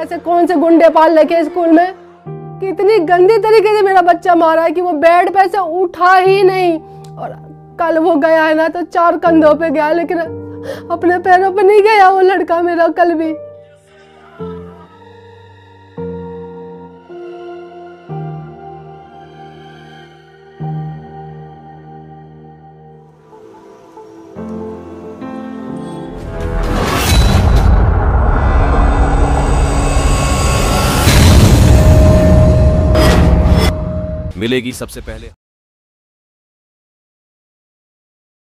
ऐसे कौन से गुंडे पाल रखे स्कूल में कि इतनी गंदी तरीके से मेरा बच्चा मारा है कि वो बेड पे से उठा ही नहीं। और कल वो गया है ना तो 4 कंधों पे गया, लेकिन अपने पैरों पे नहीं गया वो लड़का मेरा कल भी। मिलेगी सबसे पहले।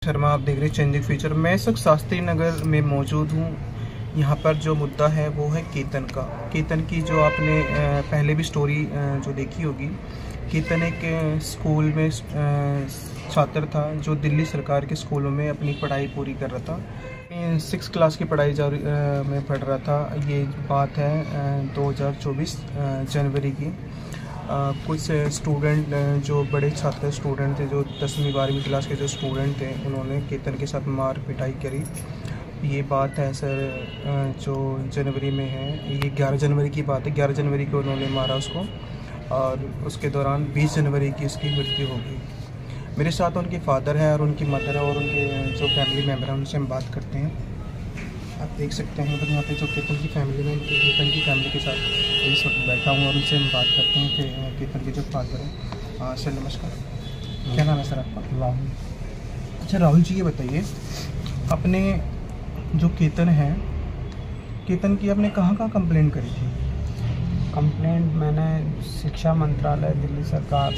शर्मा, आप देख रहे हैं चेंजिंग फ्यूचर। मैं इस वक्त शास्त्री नगर में मौजूद हूँ। यहाँ पर जो मुद्दा है वो है केतन का। केतन की जो आपने पहले भी स्टोरी जो देखी होगी, केतन एक स्कूल में छात्र था जो दिल्ली सरकार के स्कूलों में अपनी पढ़ाई पूरी कर रहा था। 6 क्लास की पढ़ाई में पढ़ रहा था। ये बात है 2024 जनवरी की। कुछ स्टूडेंट जो बड़े छात्र स्टूडेंट थे, जो 10वीं 12वीं क्लास के जो स्टूडेंट थे, उन्होंने केतन के साथ मार पिटाई करी। ये बात है सर जो जनवरी में है, ये 11 जनवरी की बात है। 11 जनवरी को उन्होंने मारा उसको और उसके दौरान 20 जनवरी की उसकी मृत्यु हो गई। मेरे साथ उनके फादर है और उनकी मदर है और उनके जो फैमिली मेम्बर हैं उनसे हम बात करते हैं। आप देख सकते हैं यहाँ पे जो केतन की फैमिली में, केतन की फैमिली के साथ इस वक्त बैठा हूँ और उनसे हम बात करते हैं कि केतन के जो फादर हैं। सर नमस्कार, क्या नाम है सर आपका? राहुल। अच्छा राहुल जी, ये बताइए अपने जो केतन है, केतन की आपने कहाँ कहाँ कंप्लेंट करी थी? कंप्लेंट मैंने शिक्षा मंत्रालय, दिल्ली सरकार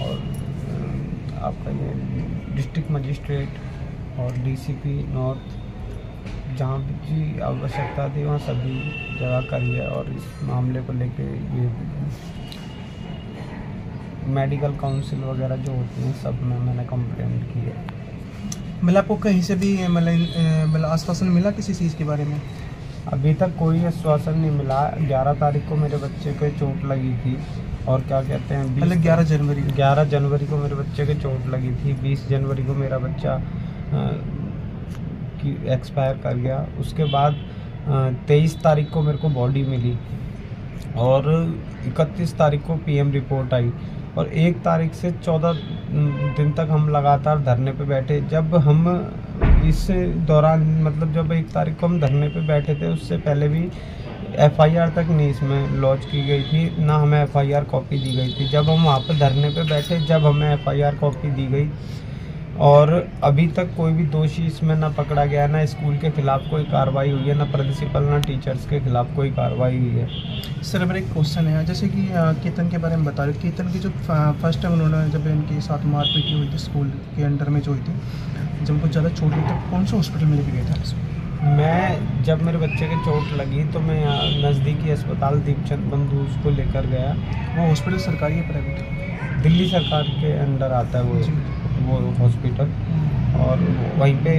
और आपका ये डिस्ट्रिक्ट मजिस्ट्रेट और डीसीपी नॉर्थ, जहाँ भी आवश्यकता थी वहाँ सभी जगह करी है। और इस मामले को लेके ये मेडिकल काउंसिल वगैरह जो होती हैं सब में मैंने कंप्लेंट की है। मतलब आपको कहीं से भी मतलब आश्वासन मिला किसी चीज़ के बारे में? अभी तक कोई आश्वासन नहीं मिला। 11 तारीख को मेरे बच्चे को चोट लगी थी और क्या कहते हैं, मतलब 11 जनवरी को मेरे बच्चे को चोट लगी थी। 20 जनवरी को मेरा बच्चा की एक्सपायर कर गया। उसके बाद 23 तारीख को मेरे को बॉडी मिली और 31 तारीख को पीएम रिपोर्ट आई और 1 तारीख से 14 दिन तक हम लगातार धरने पे बैठे। जब हम इस दौरान मतलब जब 1 तारीख को हम धरने पे बैठे थे, उससे पहले भी एफआईआर तक नहीं इसमें लॉन्च की गई थी, ना हमें एफआईआर कॉपी दी गई थी। जब हम वहाँ पर धरने पे बैठे, जब हमें एफआईआर कॉपी दी गई और अभी तक कोई भी दोषी इसमें ना पकड़ा गया, ना स्कूल के खिलाफ कोई कार्रवाई हुई है, ना प्रिंसिपल ना टीचर्स के खिलाफ कोई कार्रवाई हुई है। सर मेरा एक क्वेश्चन है, जैसे कि केतन के बारे में बता रहे हो। केतन की जो फर्स्ट टाइम उन्होंने जब इनके साथ मारपीट हुई थी स्कूल के अंडर में जो हुई थी, जब उनको ज़्यादा चोट हुई तब कौन सा हॉस्पिटल में लेके गया था? मैं जब मेरे बच्चे के चोट लगी तो मैं यहाँ नज़दीकी अस्पताल दीपचंद बंधु उसको लेकर गया। वो हॉस्पिटल सरकारी है प्राइवेट? दिल्ली सरकार के अंडर आता है वो हॉस्पिटल। और वहीं पे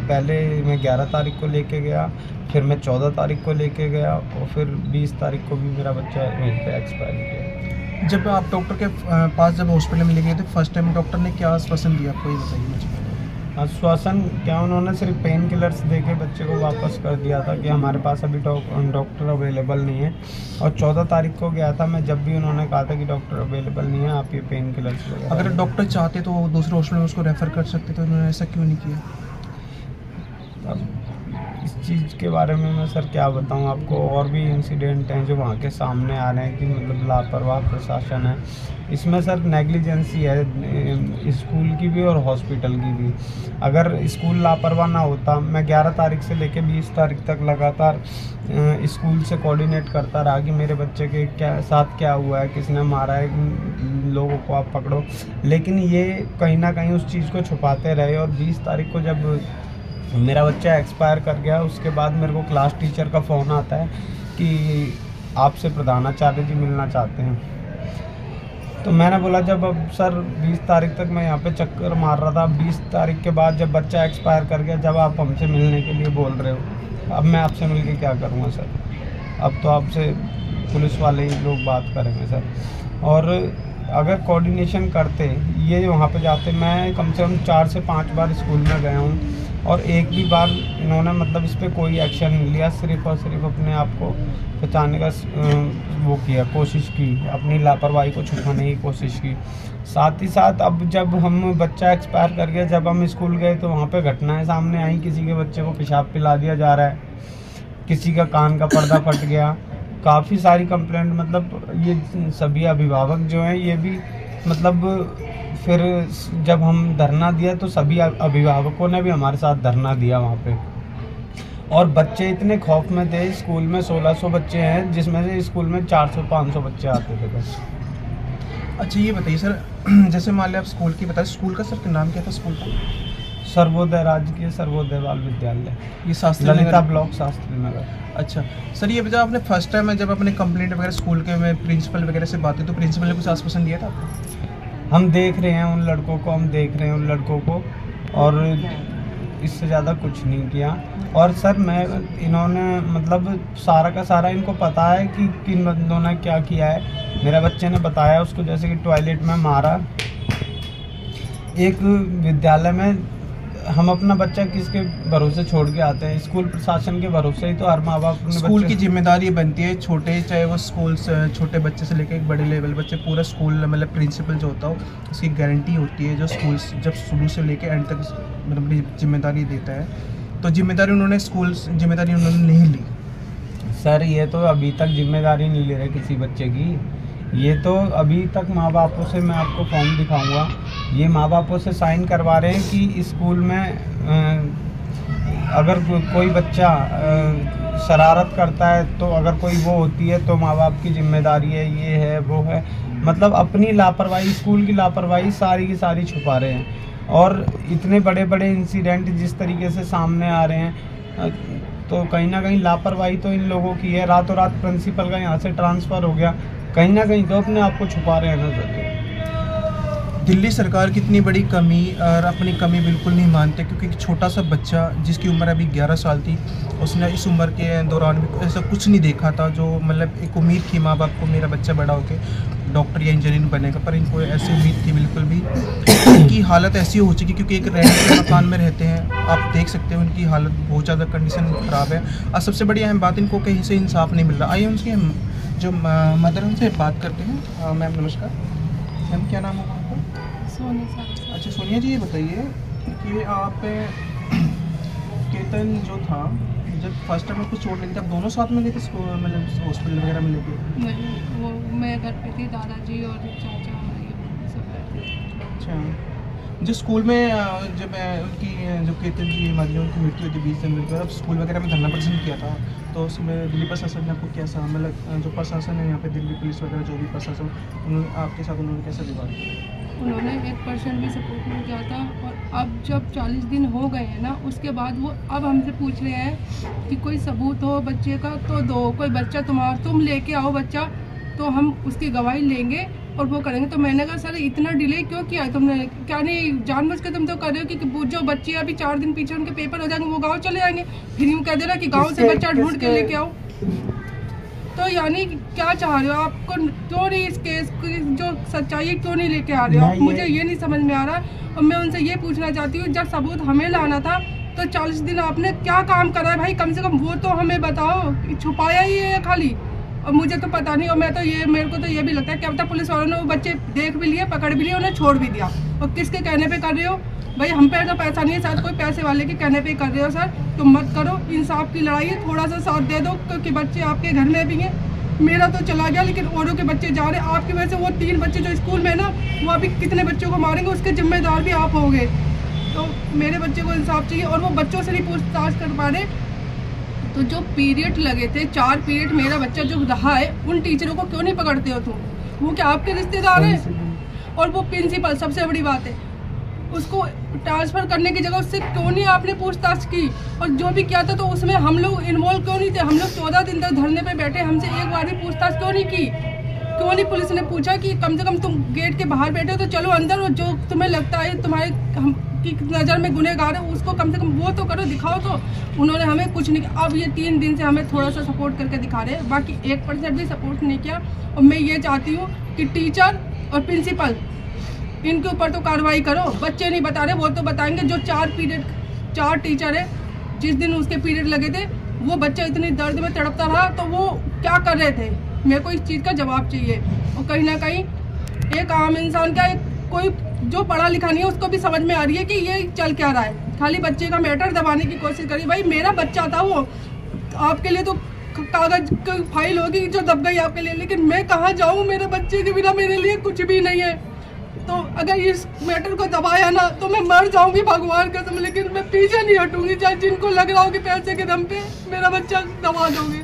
पहले मैं 11 तारीख को लेके गया, फिर मैं 14 तारीख को लेके गया और फिर 20 तारीख को भी मेरा बच्चा वहीं पे एक्सपायर किया। जब आप डॉक्टर के पास जब हॉस्पिटल में ले गए थे फर्स्ट टाइम, डॉक्टर ने क्या आश्वासन दिया आपको, ये बताइए मुझे। आश्वासन क्या, उन्होंने सिर्फ पेन किलर्स दे के बच्चे को वापस कर दिया था कि हमारे पास अभी डॉक्टर अवेलेबल नहीं है। और 14 तारीख को गया था मैं, जब भी उन्होंने कहा था कि डॉक्टर अवेलेबल नहीं है, आप ये पेन किलर्स वगैरह। अगर डॉक्टर चाहते तो दूसरे हॉस्पिटल में उसको रेफ़र कर सकते, तो उन्होंने ऐसा क्यों नहीं किया? अब इस चीज़ के बारे में मैं सर क्या बताऊं आपको, और भी इंसिडेंट हैं जो वहाँ के सामने आ रहे हैं कि मतलब लापरवाह प्रशासन है। इसमें सर नेग्लिजेंसी है स्कूल की भी और हॉस्पिटल की भी। अगर स्कूल लापरवाह ना होता, मैं 11 तारीख से लेकर 20 तारीख तक लगातार स्कूल से कोऑर्डिनेट करता रहा कि मेरे बच्चे के साथ क्या हुआ है, किसने मारा है, लोगों को आप पकड़ो। लेकिन ये कहीं ना कहीं उस चीज़ को छुपाते रहे। और 20 तारीख को जब मेरा बच्चा एक्सपायर कर गया, उसके बाद मेरे को क्लास टीचर का फ़ोन आता है कि आपसे प्रधानाचार्य जी मिलना चाहते हैं। तो मैंने बोला जब अब सर 20 तारीख तक मैं यहाँ पे चक्कर मार रहा था, 20 तारीख के बाद जब बच्चा एक्सपायर कर गया, जब आप हमसे मिलने के लिए बोल रहे हो, अब मैं आपसे मिल के क्या करूँगा सर? अब तो आपसे पुलिस वाले ही लोग बात करेंगे सर। और अगर कोऑर्डिनेशन करते, ये वहाँ पे जाते, मैं कम से कम 4 से 5 बार स्कूल में गया हूँ और एक भी बार इन्होंने मतलब इस पर कोई एक्शन नहीं लिया, सिर्फ और सिर्फ अपने आप को बचाने का वो किया, कोशिश की, अपनी लापरवाही को छुपाने की कोशिश की। साथ ही साथ अब जब हम बच्चा एक्सपायर कर गया, जब हम स्कूल गए तो वहाँ पे घटनाएं सामने आई, किसी के बच्चे को पेशाब पिला दिया जा रहा है, किसी का कान का पर्दा फट गया, काफ़ी सारी कंप्लेंट। मतलब ये सभी अभिभावक जो हैं ये भी मतलब फिर जब हम धरना दिया तो सभी अभिभावकों ने भी हमारे साथ धरना दिया वहाँ पे। और बच्चे इतने खौफ में थे, स्कूल में 1600 बच्चे हैं जिसमें से स्कूल में 400-500 बच्चे आते थे बस। अच्छा ये बताइए सर, जैसे मान लिया आप स्कूल की बताए, स्कूल का सर नाम क्या था स्कूल का? सर्वोदय राजकीय सर्वोदय बाल विद्यालय, ये शास्त्री ललिता ब्लॉक शास्त्री नगर। अच्छा सर, ये जब आपने फर्स्ट टाइम जब अपने कंप्लेंट वगैरह स्कूल के में प्रिंसिपल वगैरह से बात की तो प्रिंसिपल ने कुछ आश्वासन दिया था आपको? हम देख रहे हैं उन लड़कों को, और इससे ज़्यादा कुछ नहीं किया। और सर इन्होंने मतलब सारा का सारा इनको पता है कि किन बंदों ने क्या किया है। मेरे बच्चे ने बताया उसको, जैसे कि टॉयलेट में मारा। एक विद्यालय में हम अपना बच्चा किसके भरोसे छोड़ के आते हैं? स्कूल प्रशासन के भरोसे ही तो हर माँ बाप। स्कूल की जिम्मेदारी बनती है, छोटे चाहे वो स्कूल छोटे बच्चे से लेकर एक बड़े लेवल बच्चे, पूरा स्कूल मतलब प्रिंसिपल जो होता है उसकी गारंटी होती है, जो स्कूल जब शुरू से लेकर एंड तक मतलब जिम्मेदारी देता है, तो जिम्मेदारी उन्होंने नहीं ली। सर ये तो अभी तक जिम्मेदारी नहीं ले रहे किसी बच्चे की। ये तो अभी तक माँ बापों से, मैं आपको फॉर्म दिखाऊंगा, ये माँ बापों से साइन करवा रहे हैं कि स्कूल में अगर कोई बच्चा शरारत करता है तो अगर कोई वो होती है तो माँ बाप की जिम्मेदारी है, ये है वो है। मतलब अपनी लापरवाही, स्कूल की लापरवाही सारी की सारी छुपा रहे हैं। और इतने बड़े बड़े इंसिडेंट जिस तरीके से सामने आ रहे हैं, तो कहीं ना कहीं लापरवाही तो इन लोगों की है। रातों रात प्रिंसिपल का यहाँ से ट्रांसफ़र हो गया, कहीं ना कहीं तो अपने आप को छुपा रहे हैं ना सर। दिल्ली सरकार की इतनी बड़ी कमी और अपनी कमी बिल्कुल नहीं मानते, क्योंकि एक छोटा सा बच्चा जिसकी उम्र अभी 11 साल थी, उसने इस उम्र के दौरान भी ऐसा कुछ नहीं देखा था जो मतलब एक उम्मीद थी माँ बाप को, मेरा बच्चा बड़ा होकर डॉक्टर या इंजीनियर बनेगा, पर इनको ऐसी उम्मीद थी बिल्कुल भी। इनकी हालत ऐसी हो चुकी क्योंकि एक रेंट के मकान में रहते हैं, आप देख सकते हो इनकी हालत बहुत ज़्यादा कंडीशन ख़राब है। और सबसे बड़ी अहम बात, इनको कहीं से इंसाफ नहीं मिल रहा। आइए उनकी जो मदर उनसे बात करते हैं। मैम नमस्कार, मैम क्या नाम होगा आपका? सोनिया। अच्छा सोनिया जी, ये बताइए कि आप केतन जो था जब फर्स्ट टाइम आपको चोट लगी थी, आप दोनों साथ में गए थे मतलब हॉस्पिटल वगैरह में लेके? नहीं, वो मैं घर पे थी, दादाजी और चाचा सब बैठे। अच्छा, जो स्कूल में जब उनकी जो केतन जी हमारी उनकी मृत्यु हुई थी 20 जनवरी को, अब स्कूल वगैरह में धरना प्रदर्शन किया था, तो उसमें दिल्ली प्रशासन ने आपको कैसा मतलब जो प्रशासन है यहाँ पे दिल्ली पुलिस वगैरह जो भी प्रशासन, उन्होंने आपके साथ उन्होंने कैसा व्यवहार किया? उन्होंने 1% भी सपोर्ट नहीं किया था। और अब जब 40 दिन हो गए हैं ना, उसके बाद वो अब हमसे पूछ रहे हैं कि कोई सबूत हो बच्चे का तो दो, कोई बच्चा तुम लेके आओ बच्चा, तो हम उसकी गवाही लेंगे और वो करेंगे। तो मैंने कहा सर इतना डिले क्यों किया तुमने? क्या नहीं जानबूझ के तुम तो कर रहे हो कि जो बच्चे अभी 4 दिन पीछे उनके पेपर हो जाएंगे वो गाँव चले जाएंगे, फिर यूँ कह दे रहा कि गाँव से बच्चा ढूंढ के लेके आओ। तो यानी क्या चाह रहे हो? आपको क्यों नहीं इस केस की जो सच्चाई है क्यों नहीं लेके आ रहे हो? मुझे ये नहीं समझ में आ रहा। और मैं उनसे ये पूछना चाहती हूँ, जब सबूत हमें लाना था तो 40 दिन आपने क्या काम करा है भाई? कम से कम वो तो हमें बताओ, छुपाया ही है खाली। और मुझे तो पता नहीं, और मेरे को तो ये भी लगता है क्या पता पुलिस वालों ने वो बच्चे देख भी लिए, पकड़ भी लिए, उन्हें छोड़ भी दिया। और किसके कहने पे कर रहे हो भाई? हम पे तो पैसा नहीं है, शायद कोई पैसे वाले के कहने पे कर रहे हो। सर तुम मत करो, इंसाफ की लड़ाई है, थोड़ा सा साथ दे दो, क्योंकि बच्चे आपके घर में भी हैं। मेरा तो चला गया, लेकिन औरों के बच्चे जा रहे हैं। आपकी वजह से वो 3 बच्चे जो स्कूल में ना, वो अभी कितने बच्चों को मारेंगे, उसके जिम्मेदार भी आप होंगे। तो मेरे बच्चे को इंसाफ चाहिए। और वो बच्चों से नहीं पूछताछ कर पा रहे, तो जो पीरियड लगे थे 4 पीरियड मेरा बच्चा जो रहा है, उन टीचरों को क्यों नहीं पकड़ते हो तुम? वो क्या आपके रिश्तेदार हैं? और वो प्रिंसिपल, सबसे बड़ी बात है, उसको ट्रांसफ़र करने की जगह उससे क्यों नहीं आपने पूछताछ की? और जो भी किया था तो उसमें हम लोग इन्वॉल्व क्यों नहीं थे? हम लोग 14 दिन तक धरने पे बैठे, हमसे एक बार भी पूछताछ क्यों नहीं की? क्यों नहीं पुलिस ने पूछा कि कम से कम तुम गेट के बाहर बैठे हो तो चलो अंदर, और जो तुम्हें लगता है तुम्हारे की नज़र में गुनहगार है उसको कम से कम वो तो करो, दिखाओ। तो उन्होंने हमें कुछ नहीं किया। अब ये 3 दिन से हमें थोड़ा सा सपोर्ट करके दिखा रहे हैं, बाकी 1% भी सपोर्ट नहीं किया। और मैं ये चाहती हूँ कि टीचर और प्रिंसिपल इनके ऊपर तो कार्रवाई करो। बच्चे नहीं बता रहे, वो तो बताएंगे। जो 4 पीरियड 4 टीचर है, जिस दिन उसके पीरियड लगे थे वो बच्चा इतनी दर्द में तड़पता रहा, तो वो क्या कर रहे थे? मेरे को इस चीज़ का जवाब चाहिए। और कहीं ना कहीं एक आम इंसान का, कोई जो पढ़ा लिखा नहीं है उसको भी समझ में आ रही है कि ये चल क्या रहा है। खाली बच्चे का मैटर दबाने की कोशिश करी। भाई मेरा बच्चा था वो, आपके लिए तो कागज की फाइल होगी जो दब गई आपके लिए, लेकिन मैं कहाँ जाऊँ? मेरे बच्चे के बिना मेरे लिए कुछ भी नहीं है। तो अगर इस मैटर को दबाया ना तो मैं मर जाऊंगी भगवान कसम, लेकिन मैं पीछे नहीं हटूंगी, चाहे जिनको लग रहा हो कि पैसे के दम पे मेरा बच्चा दबा दोगे।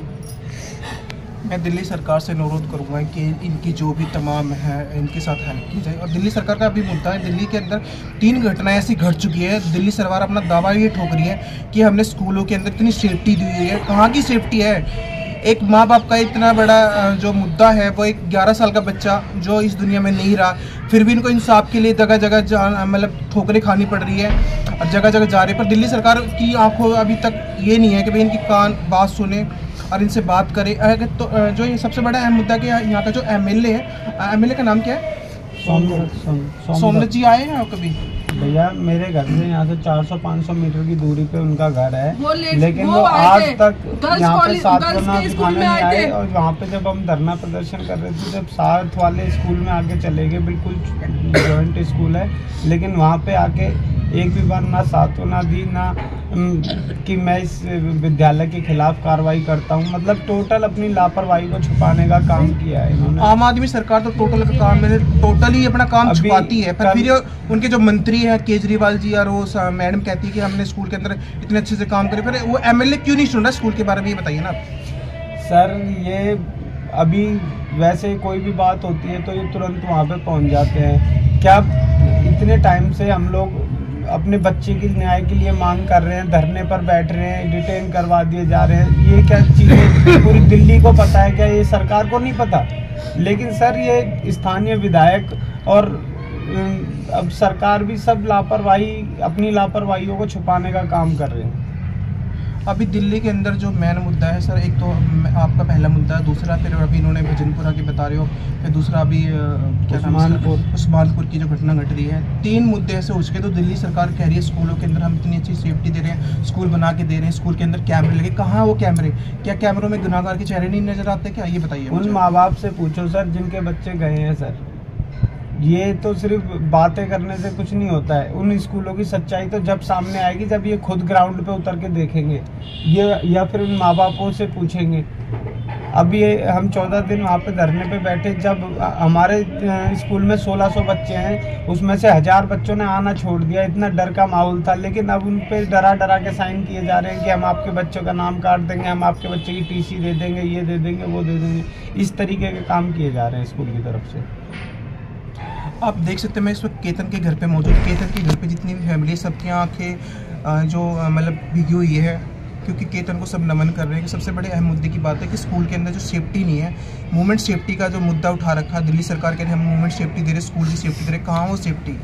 मैं दिल्ली सरकार से अनुरोध करूंगा कि इनकी जो भी तमाम है इनके साथ हेल्प की जाए। और दिल्ली सरकार का अभी मुद्दा है, दिल्ली के अंदर 3 घटनाएं ऐसी घट चुकी है। दिल्ली सरकार अपना दावा ये ठोक रही है कि हमने स्कूलों के अंदर इतनी सेफ्टी दी हुई है। कहाँ की सेफ्टी है? एक माँ बाप का इतना बड़ा जो मुद्दा है, वो एक 11 साल का बच्चा जो इस दुनिया में नहीं रहा, फिर भी इनको इंसाफ के लिए जगह जगह मतलब ठोकरें खानी पड़ रही है और जगह जगह जा रही है। पर दिल्ली सरकार की आंखों अभी तक ये नहीं है कि भाई इनकी कान बात सुने और इनसे बात करे। तो जो ये सबसे बड़ा अहम मुद्दा कि यहाँ का जो एमएलए है, एमएलए का नाम क्या है? सोमनाथ जी आए हैं कभी? भैया मेरे घर से यहाँ से 400-500 मीटर की दूरी पे उनका घर है, लेकिन वो आज तक यहाँ पे सातवाना दिखाने नहीं आए। और वहाँ पे जब हम धरना प्रदर्शन कर रहे थे, जब साथ वाले स्कूल में आके चले गए, बिल्कुल जॉइंट स्कूल है, लेकिन वहाँ पे आके एक भी बार ना सातवाना दी, ना कि मैं इस विद्यालय के खिलाफ कार्रवाई करता हूँ। मतलब टोटल अपनी लापरवाही को छुपाने का काम किया है इन्होंने। आम आदमी सरकार तो टोटली अपना काम छुपाती है, पर फिर उनके जो मंत्री हैं केजरीवाल जी और वो मैडम कहती है कि हमने स्कूल के अंदर इतने अच्छे से काम करे, पर वो एमएलए क्यों नहीं सुन रहा स्कूल के बारे में? ये बताइए ना सर। ये अभी वैसे कोई भी बात होती है तो ये तुरंत वहाँ पे पहुँच जाते हैं। क्या इतने टाइम से हम लोग अपने बच्चे की न्याय के लिए मांग कर रहे हैं, धरने पर बैठ रहे हैं, डिटेन करवा दिए जा रहे हैं। ये क्या चीज़ें पूरी दिल्ली को पता है क्या? ये सरकार को नहीं पता? लेकिन सर ये स्थानीय विधायक और अब सरकार भी सब लापरवाही, अपनी लापरवाहियों को छुपाने का काम कर रहे हैं। अभी दिल्ली के अंदर जो मेन मुद्दा है सर, एक तो आपका पहला मुद्दा है, दूसरा फिर अभी इन्होंने भजनपुरा की बता रहे हो, फिर दूसरा अभी क्या नाम है उस्मानपुर की जो घटना घट रही है। 3 मुद्दे ऐसे हो चुके। तो दिल्ली सरकार कह रही है स्कूलों के अंदर हम इतनी अच्छी सेफ्टी दे रहे हैं, स्कूल बना के दे रहे हैं, स्कूल के अंदर कैमरे लगे। कहाँ वो कैमरे? क्या कैमरों में गुनाहगार के चेहरे नहीं नजर आते क्या? ये बताइए। उन माँ बाप से पूछो सर जिनके बच्चे गए हैं सर। ये तो सिर्फ बातें करने से कुछ नहीं होता है। उन स्कूलों की सच्चाई तो जब सामने आएगी, जब ये खुद ग्राउंड पे उतर के देखेंगे ये, या फिर उन माँ बापों से पूछेंगे। अब ये हम 14 दिन वहाँ पे धरने पे बैठे, जब हमारे स्कूल में 1600 बच्चे हैं, उसमें से 1000 बच्चों ने आना छोड़ दिया। इतना डर का माहौल था, लेकिन अब उन पे डरा के साइन किए जा रहे हैं कि हम आपके बच्चों का नाम काट देंगे, हम आपके बच्चे की टीसी दे देंगे, ये दे देंगे, वो दे देंगे। इस तरीके के काम किए जा रहे हैं स्कूल की तरफ से। आप देख सकते हैं मैं इस वक्त केतन के घर पे मौजूद। केतन के घर पे जितनी भी फैमिली, सबकी आंखें जो मतलब भीगी हुई है, क्योंकि केतन को सब नमन कर रहे हैं। कि सबसे बड़े अहम मुद्दे की बात है कि स्कूल के अंदर जो सेफ्टी नहीं है, मूवमेंट सेफ्टी का जो मुद्दा उठा रखा है दिल्ली सरकार के, हम मूवमेंट सेफ्टी दे रहे, स्कूल की सेफ्टी दे रहे, कहाँ वो सेफ्टी?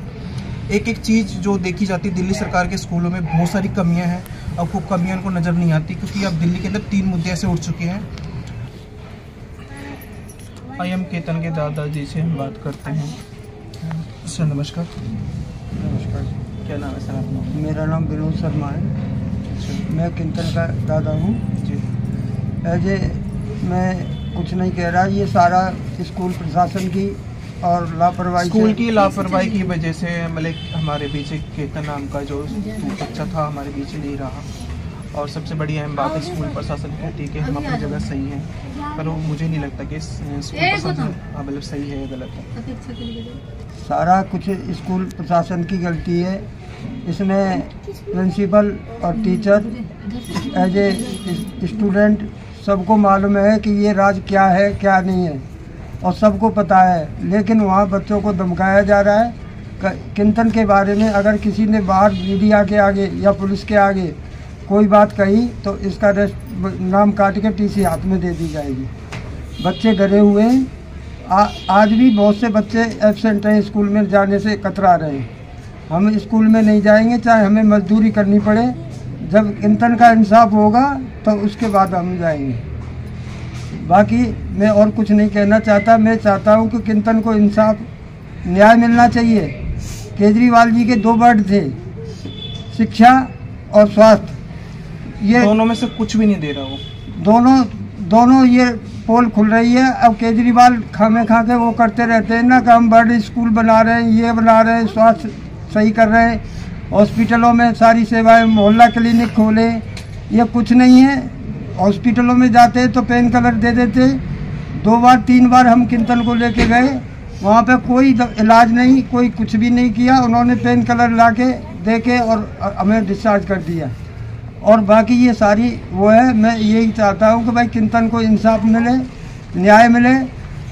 एक एक चीज़ जो देखी जाती है दिल्ली सरकार के स्कूलों में, बहुत सारी कमियाँ हैं और वो कमियाँ उनको नज़र नहीं आती, क्योंकि अब दिल्ली के अंदर 3 मुद्दे ऐसे उठ चुके हैं। आइए हम केतन के दादाजी से हम बात करते हैं। सर नमस्कार। नमस्कार। क्या नाम है सर आपका? मेरा नाम विनोद शर्मा है। मैं केतन का दादा हूँ जी। ऐसे मैं कुछ नहीं कह रहा, ये सारा स्कूल प्रशासन की और लापरवाही, स्कूल की लापरवाही की वजह से मतलब हमारे बीच एक केतन नाम का जो बच्चा था हमारे बीच नहीं रहा। और सबसे बड़ी अहम बात है स्कूल प्रशासन कहती है कि हम अपनी जगह सही हैं, पर वो मुझे नहीं लगता कि स्कूल प्रशासन मतलब सही है या गलत है। सारा कुछ स्कूल प्रशासन की गलती है। इसमें प्रिंसिपल और टीचर एज ए स्टूडेंट सबको मालूम है कि ये राज क्या है क्या नहीं है, और सबको पता है, लेकिन वहाँ बच्चों को धमकाया जा रहा है। केतन के बारे में अगर किसी ने बाहर मीडिया के आगे या पुलिस के आगे कोई बात कही तो इसका नाम काट के टीसी हाथ में दे दी जाएगी। बच्चे डरे हुए हैं। आज भी बहुत से बच्चे एब्सेंट हैं, स्कूल में जाने से कतरा रहे हैं। हम स्कूल में नहीं जाएंगे चाहे हमें मजदूरी करनी पड़े। जब केतन का इंसाफ होगा तो उसके बाद हम जाएंगे। बाकी मैं और कुछ नहीं कहना चाहता। मैं चाहता हूं कि केतन को इंसाफ, न्याय मिलना चाहिए। केजरीवाल जी के 2 वर्ड थे, शिक्षा और स्वास्थ्य, ये दोनों में से कुछ भी नहीं दे रहा वो। दोनों ये पोल खुल रही है। अब केजरीवाल खामे खा के वो करते रहते हैं ना कि हम बड़े स्कूल बना रहे हैं, ये बना रहे हैं, स्वास्थ्य सही कर रहे हैं, हॉस्पिटलों में सारी सेवाएं, मोहल्ला क्लिनिक खोले, ये कुछ नहीं है। हॉस्पिटलों में जाते हैं तो पेन किलर दे देते। 2 बार 3 बार हम किंतन को लेके गए, वहाँ पे कोई इलाज नहीं, कोई कुछ भी नहीं किया। उन्होंने पेन किलर ला के दे के और हमें डिस्चार्ज कर दिया। और बाकी ये सारी वो है, मैं यही चाहता हूँ कि भाई किंतन को इंसाफ मिले, न्याय मिले,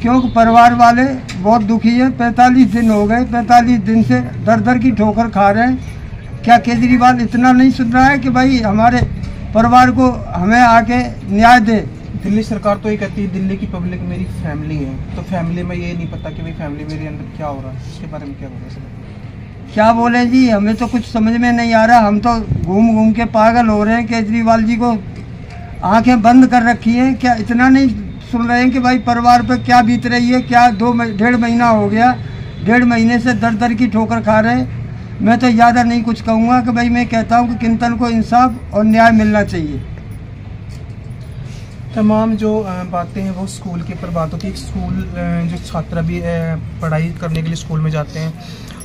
क्योंकि परिवार वाले बहुत दुखी है। 45 दिन हो गए, 45 दिन से दर दर की ठोकर खा रहे हैं। क्या केजरीवाल इतना नहीं सुन रहा है कि भाई हमारे परिवार को हमें आके न्याय दे? दिल्ली सरकार तो ये कहती है दिल्ली की पब्लिक मेरी फैमिली है, तो फैमिली में ये नहीं पता कि भाई फैमिली मेरे अंदर क्या हो रहा है, इसके बारे में क्या बोले सर? क्या बोले जी, हमें तो कुछ समझ में नहीं आ रहा। हम तो घूम घूम के पागल हो रहे हैं। केजरीवाल जी को आंखें बंद कर रखी हैं। क्या इतना नहीं सुन रहे हैं कि भाई परिवार पर क्या बीत रही है? क्या 1.5 महीना हो गया, 1.5 महीने से दर दर की ठोकर खा रहे हैं। मैं तो ज़्यादा नहीं कुछ कहूँगा कि भाई मैं कहता हूँ कि किंतन को इंसाफ और न्याय मिलना चाहिए। तमाम जो बातें हैं वो स्कूल के ऊपर बात होती है। स्कूल जो छात्र भी पढ़ाई करने के लिए स्कूल में जाते हैं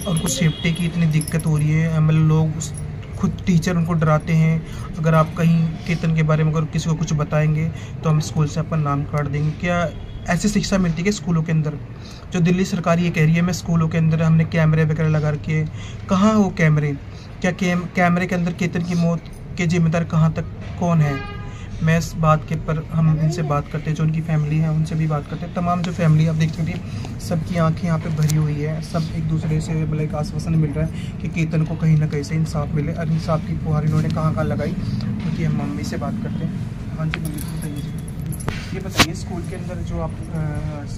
और उनको सेफ्टी की इतनी दिक्कत हो रही है, मतलब लोग खुद टीचर उनको डराते हैं। अगर आप कहीं केतन के बारे में अगर किसी को कुछ बताएंगे तो हम स्कूल से अपना नाम काट देंगे। क्या ऐसी शिक्षा मिलती है स्कूलों के अंदर? जो दिल्ली सरकार ये कह रही है मैं स्कूलों के अंदर हमने कैमरे वगैरह लगा रखे, कहाँ वो कैमरे? क्या कैमरे के अंदर केतन की मौत के जिम्मेदार कहाँ तक कौन है? मैं इस बात के पर हम इनसे बात करते हैं, जो उनकी फैमिली है उनसे भी बात करते हैं। तमाम जो फैमिली आप देख सकते हैं सबकी आंखें यहाँ पे भरी हुई है। सब एक दूसरे से मतलब एक आश्वासन मिल रहा है कि केतन को कहीं ना कहीं से इंसाफ मिले। और इंसाफ की फुहार इन्होंने कहाँ लगाई, क्योंकि हम मम्मी से बात करते हैं। हाँ जी मम्मी बताइए जी, ये बताइए स्कूल के अंदर जो आप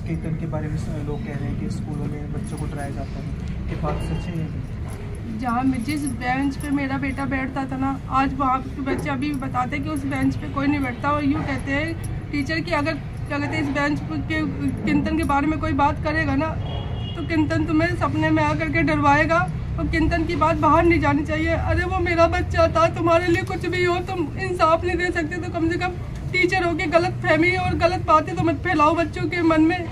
केतन के बारे में लोग कह रहे हैं कि स्कूलों में बच्चों को डराया जाता है, ये बात सच है? जहाँ जिस बेंच पे मेरा बेटा बैठता था ना, आज वहाँ के बच्चे अभी भी बताते हैं कि उस बेंच पे कोई नहीं बैठता। और यूँ कहते हैं टीचर की अगर क्या कहते हैं इस बेंच के किंतन के बारे में कोई बात करेगा ना तो किंतन तुम्हें सपने में आकर के डरवाएगा और किंतन की बात बाहर नहीं जानी चाहिए। अरे वो मेरा बच्चा था, तुम्हारे लिए कुछ भी हो, तुम इंसाफ नहीं दे सकते तो कम से कम टीचर हो के गलत फहमी और गलत बातें तो मत फैलाओ बच्चों के मन में।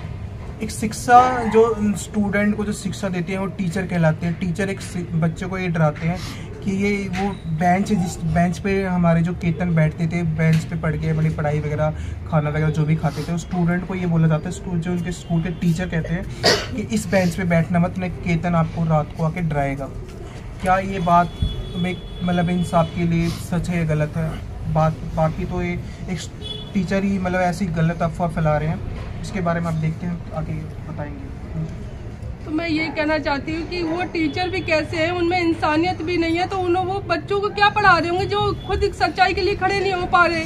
एक शिक्षा जो स्टूडेंट को जो शिक्षा देती है वो टीचर कहलाते हैं। टीचर एक बच्चे को ये डराते हैं कि ये वो बेंच है जिस बेंच पे हमारे जो केतन बैठते थे, बेंच पे पढ़ के बड़ी पढ़ाई वगैरह खाना वगैरह जो भी खाते थे, उस स्टूडेंट को ये बोला जाता है, स्कूल जो उनके स्कूल के टीचर कहते हैं कि इस बेंच पे बैठना मत, नहीं केतन आपको रात को आके डराएगा। क्या ये बात में मतलब इंसाफ के लिए सच है या गलत है? बाकी तो ये एक टीचर ही मतलब ऐसी गलत अफवाह फैला रहे हैं। इसके बारे में आप देखते हैं आगे बताएंगे। तो मैं ये कहना चाहती हूँ कि वो टीचर भी कैसे हैं, उनमें इंसानियत भी नहीं है, तो वो बच्चों को क्या पढ़ा रहे होंगे जो खुद सच्चाई के लिए खड़े नहीं हो पा रहे।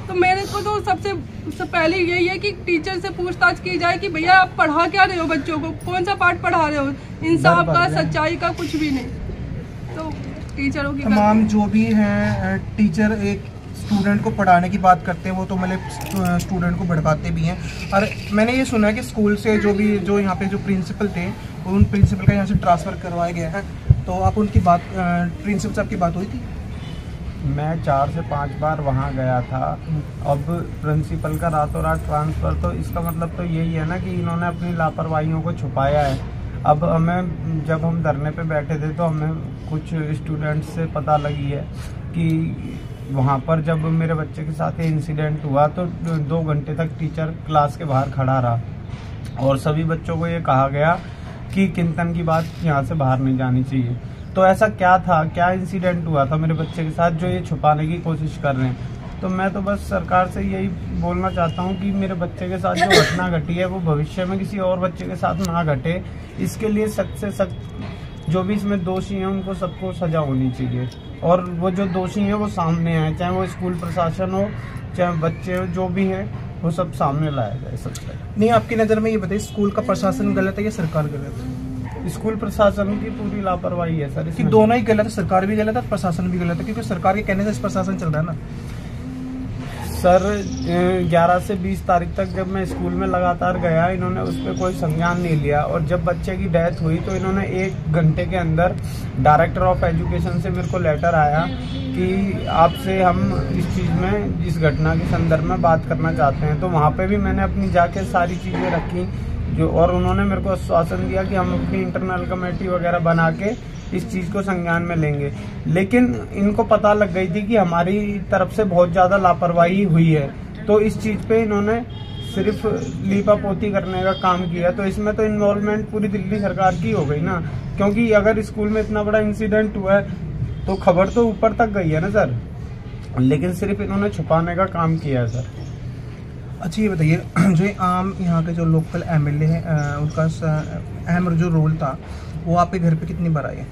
तो मेरे को तो सबसे पहले यही है कि टीचर से पूछताछ की जाए कि भैया आप पढ़ा क्या रहे हो बच्चों को, कौन सा पाठ पढ़ा रहे हो, इंसाफ का सच्चाई का कुछ भी नहीं। तो टीचरों की तमाम जो भी हैं टीचर एक स्टूडेंट को पढ़ाने की बात करते हैं, वो तो मतलब स्टूडेंट को भड़काते भी हैं। और मैंने ये सुना है कि स्कूल से जो यहाँ पे जो प्रिंसिपल थे उन प्रिंसिपल का यहाँ से ट्रांसफ़र करवाया गया है। तो आप उनकी बात प्रिंसिपल साहब की बात हुई थी? मैं 4 से 5 बार वहाँ गया था। अब प्रिंसिपल का रातों रात ट्रांसफ़र, तो इसका मतलब तो यही है ना कि इन्होंने अपनी लापरवाहियों को छुपाया है। अब हमें जब हम धरने पे बैठे थे तो हमें कुछ स्टूडेंट्स से पता लगी है कि वहाँ पर जब मेरे बच्चे के साथ ये इंसिडेंट हुआ तो 2 घंटे तक टीचर क्लास के बाहर खड़ा रहा और सभी बच्चों को ये कहा गया कि किंतन की बात यहाँ से बाहर नहीं जानी चाहिए। तो ऐसा क्या था, क्या इंसिडेंट हुआ था मेरे बच्चे के साथ जो ये छुपाने की कोशिश कर रहे हैं? तो मैं तो बस सरकार से यही बोलना चाहता हूँ कि मेरे बच्चे के साथ जो घटना घटी है वो भविष्य में किसी और बच्चे के साथ ना घटे। इसके लिए सख्त से सख्त जो भी इसमें दोषी हैं उनको सबको सजा होनी चाहिए और वो जो दोषी हैं वो सामने आए, चाहे वो स्कूल प्रशासन हो चाहे बच्चे हो, जो भी हैं वो सब सामने लाया जाए सबसे। नहीं, आपकी नज़र में ये बताइए स्कूल का प्रशासन गलत है या सरकार गलत है? स्कूल प्रशासन की पूरी लापरवाही है सर। कि दोनों ही गलत है, सरकार भी गलत है प्रशासन भी गलत है, क्योंकि सरकार के कहने से प्रशासन चल रहा है ना। सर 11 से 20 तारीख तक जब मैं स्कूल में लगातार गया, इन्होंने उस पर कोई संज्ञान नहीं लिया और जब बच्चे की डेथ हुई तो इन्होंने 1 घंटे के अंदर डायरेक्टर ऑफ एजुकेशन से मेरे को लेटर आया कि आपसे हम इस चीज़ में, इस घटना के संदर्भ में बात करना चाहते हैं। तो वहाँ पे भी मैंने अपनी जाके सारी चीज़ें रखी जो, और उन्होंने मेरे को आश्वासन दिया कि हम अपनी इंटरनल कमेटी वगैरह बना के इस चीज़ को संज्ञान में लेंगे। लेकिन इनको पता लग गई थी कि हमारी तरफ से बहुत ज़्यादा लापरवाही हुई है, तो इस चीज़ पे इन्होंने सिर्फ लीपापोती करने का काम किया। तो इसमें तो इन्वॉल्वमेंट पूरी दिल्ली सरकार की हो गई ना, क्योंकि अगर स्कूल में इतना बड़ा इंसिडेंट हुआ है तो खबर तो ऊपर तक गई है ना सर, लेकिन सिर्फ इन्होंने छुपाने का काम किया है सर। अच्छा ये बताइए, जो आम यहाँ के जो लोकल एमएलए हैं, उनका अहम जो रोल था वो आपके घर पे कितनी बार आए?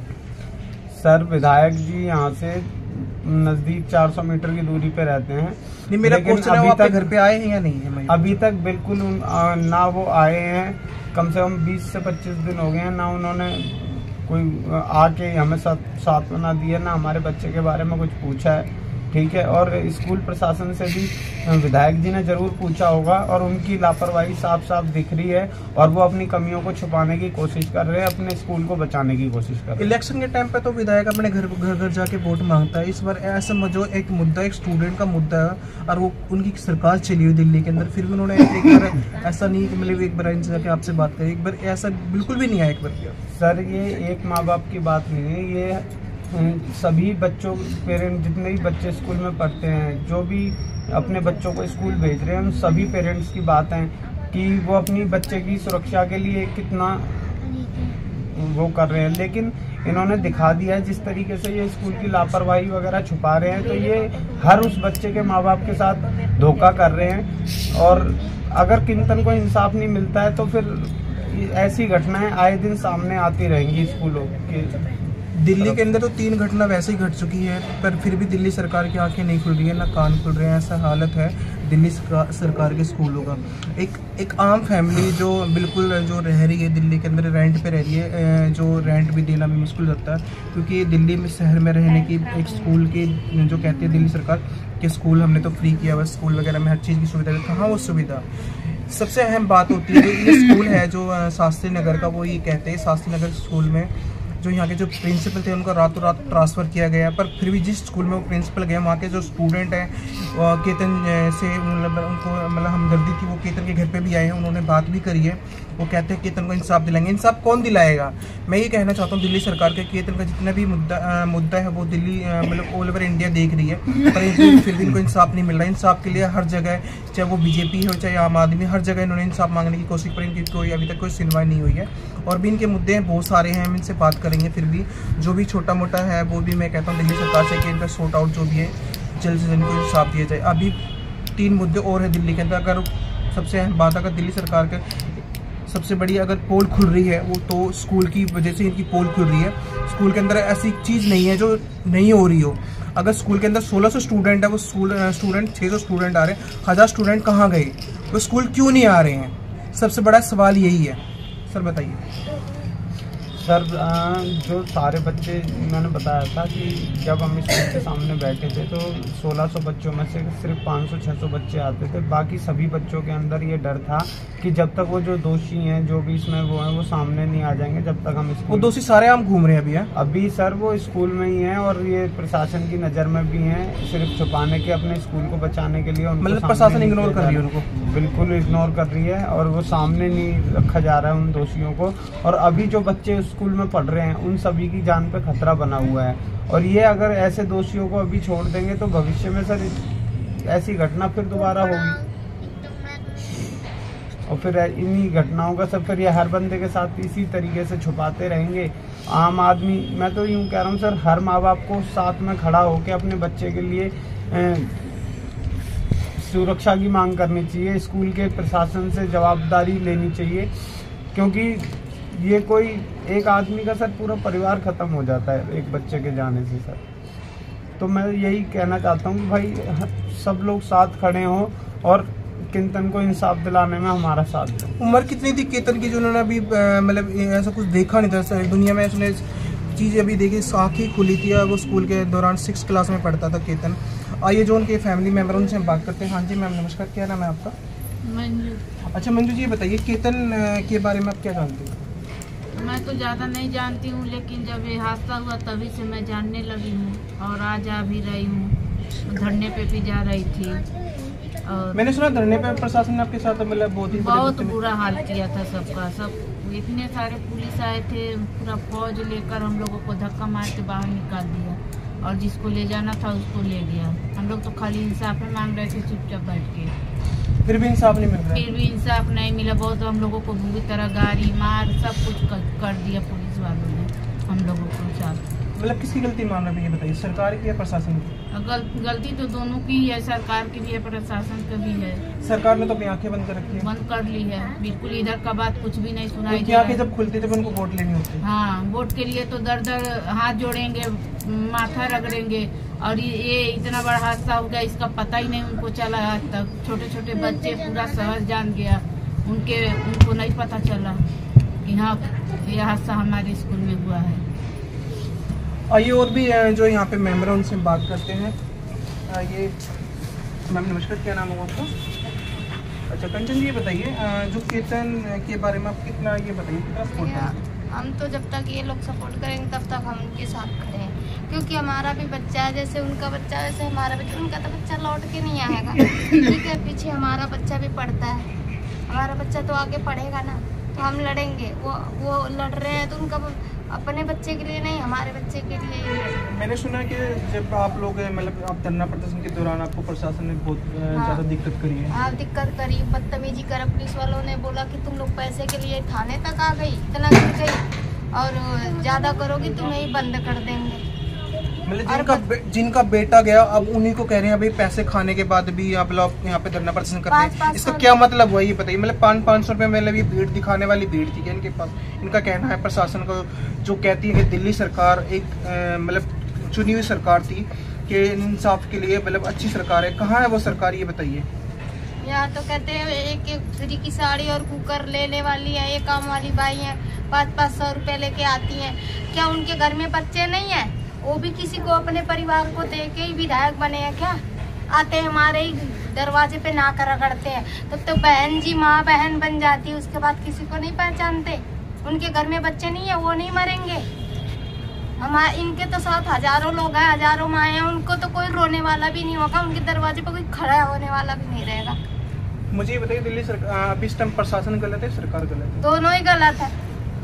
सर विधायक जी यहाँ से नज़दीक 400 मीटर की दूरी पे रहते हैं। नहीं, मेरा क्वेश्चन है, वो आपके घर पे आए हैं या नहीं है? अभी तक बिल्कुल ना वो आए हैं, कम से कम 20 से 25 दिन हो गए हैं, ना उन्होंने कोई आके हमें सांत्वना दी है, ना हमारे बच्चे के बारे में कुछ पूछा है। ठीक है, और स्कूल प्रशासन से भी विधायक जी ने जरूर पूछा होगा और उनकी लापरवाही साफ साफ दिख रही है और वो अपनी कमियों को छुपाने की कोशिश कर रहे हैं, अपने स्कूल को बचाने की कोशिश कर रहे हैं। इलेक्शन के टाइम पे तो विधायक अपने घर घर जाके वोट मांगता है। इस बार ऐसा जो एक मुद्दा, एक स्टूडेंट का मुद्दा है और वो उनकी सरकार चली हुई दिल्ली के अंदर, फिर भी उन्होंने एक बार ऐसा नहीं कि मतलब एक बार इनसे जाके आपसे बात करें, एक बार ऐसा बिल्कुल भी नहीं आया एक बार? सर ये एक माँ बाप की बात नहीं है, ये सभी बच्चों, पेरेंट जितने भी बच्चे स्कूल में पढ़ते हैं, जो भी अपने बच्चों को स्कूल भेज रहे हैं, उन सभी पेरेंट्स की बात है कि वो अपनी बच्चे की सुरक्षा के लिए कितना वो कर रहे हैं। लेकिन इन्होंने दिखा दिया है जिस तरीके से ये स्कूल की लापरवाही वगैरह छुपा रहे हैं, तो ये हर उस बच्चे के माँ बाप के साथ धोखा कर रहे हैं। और अगर किंतन को इंसाफ नहीं मिलता है तो फिर ऐसी घटनाएं आए दिन सामने आती रहेंगी स्कूलों के। दिल्ली के अंदर तो 3 घटना वैसे ही घट चुकी है, पर फिर भी दिल्ली सरकार की आंखें नहीं खुल रही है, ना कान खुल रहे हैं। ऐसा हालत है दिल्ली सरकार के स्कूलों का। एक आम फैमिली जो बिल्कुल जो रह रही है दिल्ली के अंदर, रेंट पे रह रही है, जो रेंट भी देना भी मुश्किल होता है, क्योंकि दिल्ली में शहर में रहने की एक स्कूल की जो कहती है दिल्ली सरकार कि स्कूल हमने तो फ्री किया हुआ, स्कूल वगैरह में हर चीज़ की सुविधा है। कहाँ वो सुविधा? सबसे अहम बात होती है, जो ये स्कूल है जो शास्त्री नगर का, वो ये कहते हैं शास्त्री नगर स्कूल में जो यहाँ के जो प्रिंसिपल थे उनका रातों रात ट्रांसफ़र किया गया, पर फिर भी जिस स्कूल में वो प्रिंसिपल गए, वहाँ के जो स्टूडेंट हैं केतन से मतलब उनको मतलब हमदर्दी थी, वो केतन के घर पे भी आए हैं, उन्होंने बात भी करी है। वो कहते हैं केतन को इंसाफ दिलाएंगे। इंसाफ कौन दिलाएगा? मैं ये कहना चाहता हूँ दिल्ली सरकार के, केतन का जितना भी मुद्दा है वो दिल्ली मतलब ऑल ओवर इंडिया देख रही है, पर फिर भी इनको इंसाफ नहीं मिल रहा। इंसाफ के लिए हर जगह, चाहे वो बीजेपी हो चाहे आम आदमी, हर जगह इन्होंने इंसाफ मांगने की कोशिश पर इनकी कोई अभी तक कोई सुनवाई नहीं हुई है। और भी इनके मुद्दे बहुत सारे हैं, हम इनसे बात करेंगे। फिर भी जो भी छोटा मोटा है वो भी मैं कहता हूँ दिल्ली सरकार से कि इनका सॉर्ट आउट जो भी है जल्द से जल्द इनको इंसाफ दिया जाए। अभी 3 मुद्दे और है दिल्ली के अंदर। अगर सबसे अहम बात, अगर दिल्ली सरकार के सबसे बड़ी अगर पोल खुल रही है वो तो स्कूल की वजह से इनकी पोल खुल रही है। स्कूल के अंदर ऐसी चीज़ नहीं है जो नहीं हो रही हो। अगर स्कूल के अंदर 1600 स्टूडेंट है, वो स्टूडेंट 600 स्टूडेंट आ रहे हैं, 1000 स्टूडेंट कहाँ गए? वो स्कूल क्यों नहीं आ रहे हैं? सबसे बड़ा सवाल यही है। सर बताइए। सर जो सारे बच्चे मैंने बताया था कि जब हम स्कूल के सामने बैठे थे तो 1600 बच्चों में से सिर्फ 500-600 बच्चे आते थे। बाकी सभी बच्चों के अंदर ये डर था कि जब तक वो जो दोषी हैं, जो भी इसमें वो हैं, वो सामने नहीं आ जाएंगे, जब तक हम वो दोषी सारे हम घूम रहे हैं अभी। अभी सर वो स्कूल में ही हैं और ये प्रशासन की नज़र में भी हैं, सिर्फ छुपाने के, अपने स्कूल को बचाने के लिए। मतलब प्रशासन इग्नोर कर रही है उनको, बिल्कुल इग्नोर कर रही है और वो सामने नहीं रखा जा रहा है उन दोषियों को। और अभी जो बच्चे स्कूल में पढ़ रहे हैं उन सभी की जान पे खतरा बना हुआ है। और ये अगर ऐसे दोषियों को अभी छोड़ देंगे तो भविष्य में सर ऐसी घटना फिर दोबारा होगी और फिर इन्हीं घटनाओं का सब फिर ये हर बंदे के साथ इसी तरीके से छुपाते रहेंगे। आम आदमी, मैं तो यूँ कह रहा हूँ सर, हर माँ बाप को साथ में खड़ा होकर अपने बच्चे के लिए सुरक्षा की मांग करनी चाहिए। स्कूल के प्रशासन से जवाबदारी लेनी चाहिए, क्योंकि ये कोई एक आदमी का सर पूरा परिवार खत्म हो जाता है एक बच्चे के जाने से सर। तो मैं यही कहना चाहता हूँ कि भाई सब लोग साथ खड़े हों और केतन को इंसाफ दिलाने में हमारा साथ दें। उम्र कितनी थी केतन की जो उन्होंने अभी मतलब ऐसा कुछ देखा नहीं था सर दुनिया में? उसने चीज़ें अभी देखी, आँखें खुली थी। वो स्कूल के दौरान 6th क्लास में पढ़ता था केतन, आइए जो उनके फैमिली मेम्बर उनसे हम बात करते हैं। हाँ जी मैम नमस्कार, क्या नाम है आपका? मंजू। अच्छा मंजू जी, ये बताइए केतन के बारे में आप क्या जानते हैं? मैं तो ज़्यादा नहीं जानती हूँ, लेकिन जब ये हादसा हुआ तभी से मैं जानने लगी हूँ और आज आ भी रही हूँ। धरने पे भी जा रही थी और मैंने सुना धरने पे प्रशासन ने आपके साथ मतलब बहुत बुरा हाल किया था सबका। सब इतने सारे पुलिस आए थे, पूरा फौज लेकर हम लोगों को धक्का मार के बाहर निकाल दिया और जिसको ले जाना था उसको ले गया। हम लोग तो खाली इंसाफ मांग रहे थे चुपचाप बैठ के, फिर भी इंसाफ नहीं मिल रहा। फिर भी इंसाफ नहीं मिला। बहुत हम लोगों को बुरी तरह गाड़ी मार सब कुछ कर दिया पुलिस वालों ने हम लोगों को साथ। मतलब किसकी गलती मान रहे हैं ये बताइए, सरकार की या प्रशासन की? गलती तो दोनों की है, सरकार की भी है प्रशासन की भी है। सरकार ने तो अपनी आंखें बंद कर रखी है, बंद कर ली है बिल्कुल। इधर का बात कुछ भी नहीं सुनाई उनकी दे रहा आंखें है। जब खुलती जब उनको वोट लेनी होती है। हाँ, वोट के लिए तो दर दर हाथ जोड़ेंगे, माथा रगड़ेंगे और ये इतना बड़ा हादसा हो गया इसका पता ही नहीं उनको चला आज तक। छोटे छोटे बच्चे पूरा शहर जान गया, उनको नहीं पता चला कि हाँ ये हादसा हमारे स्कूल में हुआ है। आइए और भी जो यहाँ पे मेंबर हैं उनसे बात करते हैं। ये मैम नमस्कार, क्या नाम है आपका? अच्छा कंचन जी, ये बताइए जो केतन के बारे में आप कितना ये बताइए कितना सपोर्ट करें? हम तो जब तक ये लोग सपोर्ट करेंगे तब तक हम उनके साथ खड़े हैं, क्योंकि हमारा भी बच्चा है, जैसे उनका बच्चा वैसे हमारा बच्चा। उनका तो बच्चा लौट के नहीं आएगा, ठीक है, पीछे हमारा बच्चा भी पढ़ता है, हमारा बच्चा तो आगे पढ़ेगा ना, तो हम लड़ेंगे। वो लड़ रहे हैं तो उनका अपने बच्चे के लिए नहीं, हमारे बच्चे के लिए। मैंने सुना कि जब आप लोग मतलब आप धरना प्रदर्शन के दौरान आपको प्रशासन ने बहुत ज़्यादा दिक्कत करी है। हाँ, दिक्कत करी, बदतमीजी करा। पुलिस वालों ने बोला कि तुम लोग पैसे के लिए थाने तक आ गई, इतना गिर गई और ज़्यादा करोगी तुम्हें ही बंद कर देंगे। मतलब जिनका बेटा गया अब उन्हीं को कह रहे हैं भाई पैसे खाने के बाद भी आप लोग यहाँ पे धरना प्रदर्शन करते हैं। इसका क्या मतलब हुआ ये बताइए? मतलब 500 रुपए मतलब ये भीड़ दिखाने वाली भीड़ थी क्या इनके पास? इनका कहना है प्रशासन को जो कहती है कि दिल्ली सरकार एक मतलब चुनी हुई सरकार थी कि इंसाफ के लिए मतलब अच्छी सरकार है। कहाँ है वो सरकार ये बताइए? यहाँ तो कहते हैं एक फ्री की साड़ी और कुकर लेने वाली है, ये काम वाली बाई है, 500 रुपए लेके आती हैं। क्या उनके घर में बच्चे नहीं है? वो भी किसी को अपने परिवार को दे के ही विधायक बने हैं क्या? आते हैं हमारे ही दरवाजे पे ना कर रगड़ते हैं, तब तो बहन जी माँ बहन बन जाती है, उसके बाद किसी को नहीं पहचानते। उनके घर में बच्चे नहीं है, वो नहीं मरेंगे। हमारे इनके तो साथ हजारों लोग हैं, हजारों माँ हैं, उनको तो कोई रोने वाला भी नहीं होगा, उनके दरवाजे पे कोई खड़ा होने वाला भी नहीं रहेगा। मुझे ये बताइए दिल्ली सरकार अभी इस टाइम प्रशासन गलत है सरकार गलत है? दोनों ही गलत है,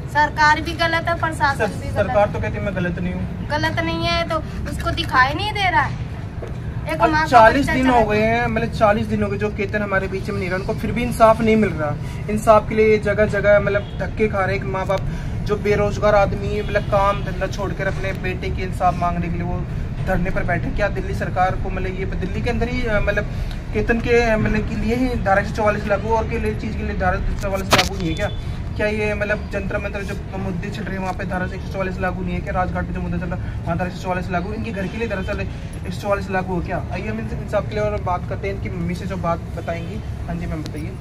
सरकार भी गलत है, प्रशासन भी गलत है। सरकार तो कहती है मैं गलत नहीं हूँ। गलत नहीं है तो उसको दिखाई नहीं दे रहा है। एक 40 दिन हो गए हैं, मतलब 40 दिन हो गए जो केतन हमारे बीच में नहीं रहा, उनको फिर भी इंसाफ नहीं मिल रहा। इंसाफ के लिए जगह जगह मतलब धक्के खा रहे हैं। माँ बाप जो बेरोजगार आदमी मतलब काम धंधा छोड़कर अपने बेटे के इंसाफ मांगने के लिए वो धरने पर बैठे। क्या दिल्ली सरकार को मतलब ये दिल्ली के अंदर ही मतलब केतन के मतलब के लिए ही धारा 144 लागू और के चीज के लिए धारा 144 लागू नहीं है क्या? क्या ये मतलब जंतर मंत्र जो मुद्दे चल रहे हैं वहाँ पे धारा 144 लागू नहीं है क्या? राजघाट पे जो मुद्दा चल रहा है वहाँ धारा 144 लागू, इनके घर के लिए धारा 144 लागू हो क्या? आइए हम इंसाफ के लिए और बात करते हैं, इनकी मम्मी से जो बात बताएंगी। हाँ जी मैम बताइए,